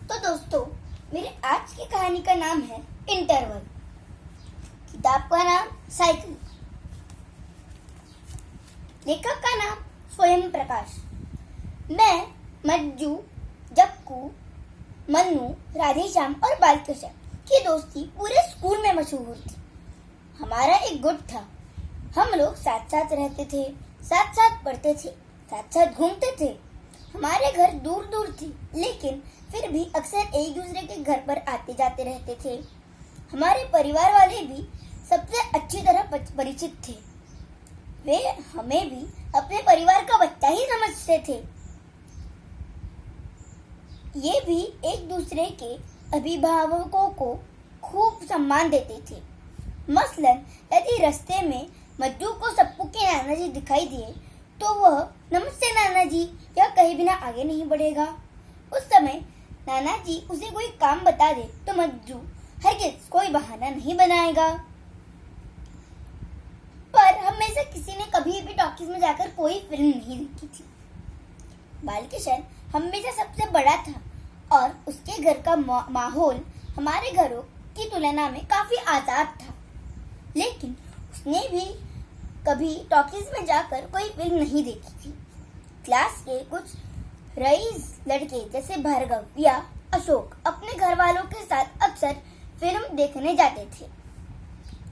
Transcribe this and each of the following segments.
तो दोस्तों, मेरे आज की कहानी का नाम है इंटरवल। किताब का नाम साइकिल। लेखक का नाम स्वयं प्रकाश। मैं मज्जू, जक्कू, मन्नू, राधेश्याम और बालकृष्ण की दोस्ती पूरे स्कूल में मशहूर थी। हमारा एक गुट था। हम लोग साथ साथ रहते थे, साथ साथ पढ़ते थे, साथ साथ घूमते थे। हमारे घर दूर दूर थे, लेकिन फिर भी अक्सर एक दूसरे के घर पर आते जाते रहते थे। हमारे परिवार वाले भी सबसे अच्छी तरह परिचित थे। वे हमें भी अपने परिवार का बच्चा ही समझते थे। ये भी एक दूसरे के अभिभावकों को खूब सम्मान देते थे। मसलन यदि रास्ते में मज्जू को सप्पू के नाना जी दिखाई दिए तो वह नमस्ते नाना जी या कहे बिना आगे नहीं बढ़ेगा। उस समय नाना जी उसे कोई काम बता दे तो मज्जू हरगिज कोई बहाना नहीं बनाएगा। पर हम में से किसी ने कभी भी टॉकीज में जाकर कोई फिल्म नहीं देखी थी। बालकृष्ण हम में से सबसे बड़ा था और उसके घर का माहौल हमारे घरों की तुलना में काफी आजाद था। लेकिन उसने भी कभी टॉकीज में जाकर कोई फिल्म नहीं देखी थी। क्लास के कुछ रईस लड़के जैसे भार्गव या अशोक अपने घर वालों के साथ अक्सर फिल्म देखने जाते थे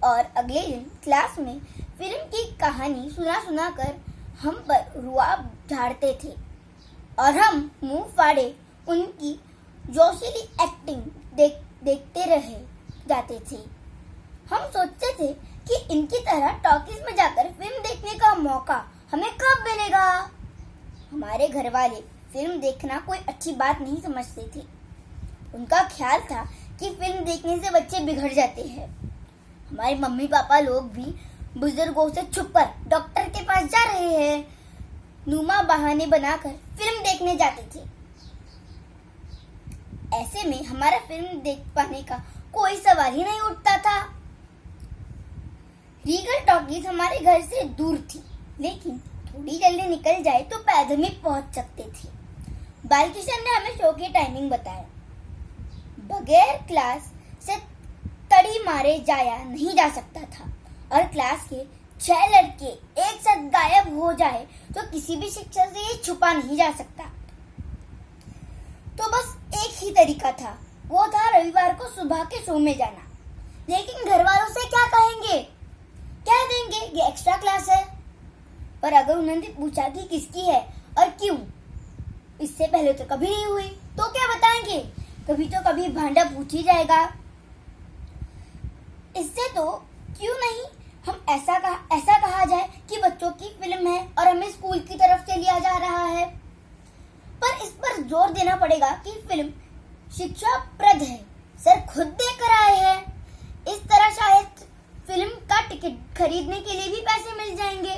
और अगले दिन क्लास में फिल्म की कहानी सुना कर हम पर रुआब झाड़ते थे और हम मुंह फाड़े उनकी जोशीली एक्टिंग देखते रह जाते थे। हम सोचते थे कि इनकी तरह टॉकीज में जाकर फिल्म देखने का मौका हमें कब मिलेगा। हमारे घर वाले फिल्म देखना कोई अच्छी बात नहीं समझते थे। उनका ख्याल था कि फिल्म देखने से बच्चे बिगड़ जाते हैं। हमारे मम्मी पापा लोग भी बुजुर्गों से छुपकर डॉक्टर के पास जा रहे हैं नुमा बहाने बनाकर फिल्म देखने जाते थे। ऐसे में हमारा फिल्म देख पाने का कोई सवाल ही नहीं उठता था। रीगल टॉकीज हमारे घर से दूर थी, लेकिन थोड़ी जल्दी निकल जाए तो पैदल में पहुंच सकते थे। बालकृष्ण ने हमें शो की टाइमिंग बताया। बगैर क्लास से तड़ी मारे जाया नहीं जा सकता था और क्लास के 6 लड़के एक साथ गायब हो जाए तो किसी भी शिक्षक से ये छुपा नहीं जा सकता। तो बस एक ही तरीका था, वो था रविवार को सुबह के शो में जाना। लेकिन घर वालों से क्या कहेंगे, क्या देंगे, ये एक्स्ट्रा क्लास है। पर अगर उन्होंने पूछा कि किसकी है और क्यों, इससे पहले तो कभी नहीं हुई, तो क्या बताएंगे। कभी तो कभी भांडा पूछ ही जाएगा। इससे तो क्यों नहीं हम ऐसा कहा जाए कि बच्चों की फिल्म है और हमें स्कूल की तरफ से लिया जा रहा है। पर इस पर जोर देना पड़ेगा कि फिल्म शिक्षाप्रद है, सर खुद देकर आए हैं। इस तरह शायद फिल्म का टिकट खरीदने के लिए भी पैसे मिल जाएंगे।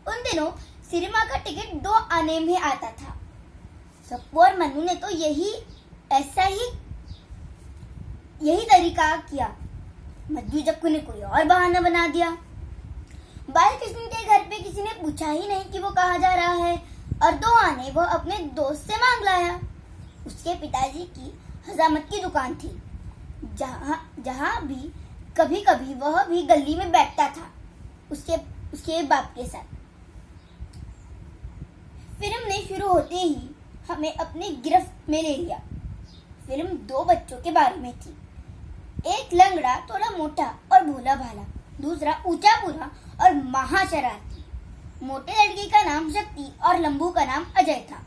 उन दिनों सिनेमा का टिकट 2 आने में आता था। सप्पू और मन्नू ने तो यही तरीका किया। मज्जू जक्कू ने कोई और बहाना बना दिया। बालकृष्ण के घर पे किसी ने पूछा ही नहीं कि वो कहाँ जा रहा है और 2 आने वो अपने दोस्त से मांग लाया। उसके पिताजी की हजामत की दुकान थी, जहाँ भी कभी कभी वह भी गली में बैठता था उसके बाप के साथ। फिल्म ने शुरू होते ही हमें अपनी गिरफ्त में ले लिया। फिल्म 2 बच्चों के बारे में थी। एक लंगड़ा थोड़ा मोटा और भोला भाला, दूसरा ऊंचा पूरा और महाशरारती। मोटे लड़के का नाम शक्ति और लंबू का नाम अजय था।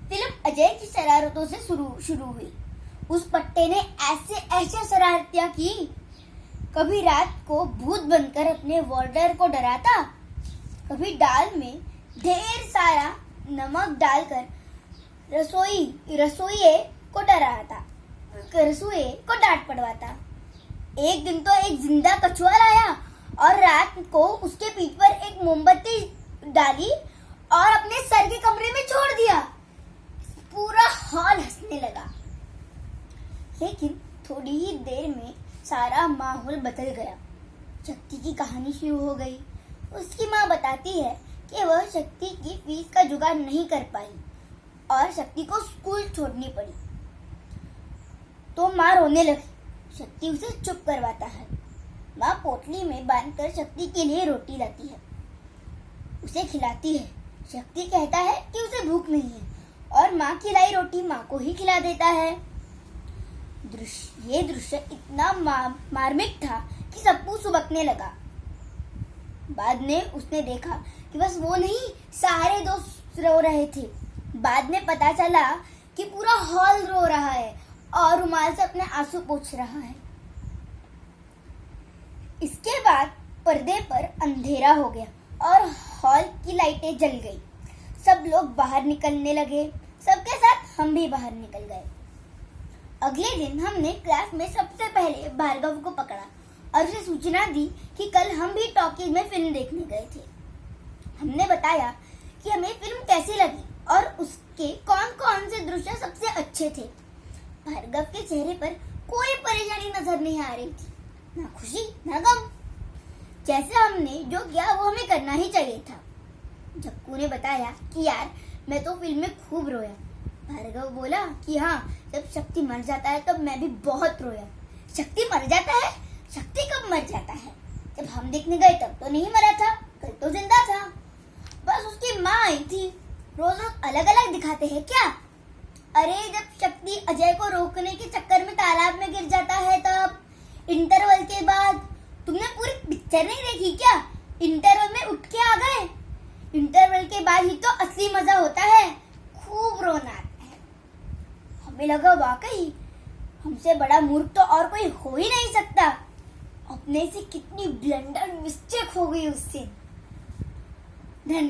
फिल्म अजय की शरारतों से शुरू हुई। उस पट्टे ने ऐसे शरारतियां की। कभी रात को भूत बनकर अपने वार्डर को डराता, कभी दाल में ढेर सारा नमक डालकर रसोइये को डांट पड़वाता। एक दिन तो एक जिंदा कछुआ लाया और रात को उसके पीठ पर एक मोमबत्ती डाली और अपने सर के कमरे में छोड़ दिया। पूरा हॉल हंसने लगा। लेकिन थोड़ी ही देर में सारा माहौल बदल गया। शक्ति की कहानी शुरू हो गई। उसकी माँ बताती है कि वह शक्ति की फीस का जुगाड़ नहीं कर पाई और शक्ति को स्कूल छोड़नी पड़ी। तो माँ रोने लगी। शक्ति उसे चुप करवाता है। माँ पोटली में बांधकर शक्ति के लिए रोटी लाती है, उसे खिलाती है। शक्ति कहता है कि उसे भूख नहीं है और माँ की लाई रोटी माँ को ही खिला देता है। ये दृश्य इतना मार्मिक था कि सप्पू सुबकने लगा। बाद में उसने देखा कि बस वो नहीं, सारे दोस्त रो रहे थे। बाद में पता चला कि पूरा हॉल रो रहा है और रुमाल से अपने आंसू पोंछ रहा है। इसके बाद पर्दे पर अंधेरा हो गया और हॉल की लाइटें जल गई। सब लोग बाहर निकलने लगे। सबके साथ हम भी बाहर निकल गए। अगले दिन हमने क्लास में सबसे पहले भार्गव को पकड़ा और उसे सूचना दी कि कल हम भी टॉकीज में फिल्म देखने गए थे। हमने बताया कि हमें फिल्म कैसी लगी और उसके कौन कौन से दृश्य सबसे अच्छे थे। भार्गव के चेहरे पर कोई परेशानी नजर नहीं आ रही थी, ना खुशी ना गम। जैसे हमने जो किया वो हमें करना ही चाहिए था। झक्कू ने बताया कि यार मैं तो फिल्म में खूब रोया। भार्गव बोला कि हाँ, जब शक्ति मर जाता है तब मैं भी बहुत रोया। शक्ति मर जाता है? शक्ति कब मर जाता है? जब हम देखने गए तब तो नहीं मरा था, कल तो जिंदा था। बस उसकी माँ आई थी। रोज रोज अलग अलग दिखाते हैं क्या? अरे जब शक्ति अजय को रोकने के चक्कर में तालाब में गिर जाता है तब। इंटरवल के बाद तुमने पूरी पिक्चर नहीं देखी क्या? इंटरवल में उठ के आ गए। इंटरवल के बाद ही तो असली मजा होता है, खूब रोना आता है। हमें लगा वाकई हमसे बड़ा मूर्ख तो और कोई हो ही नहीं सकता। अपने से कितनी ब्लंडर मिस्टेक हो गई उस दिन। धन्यवाद।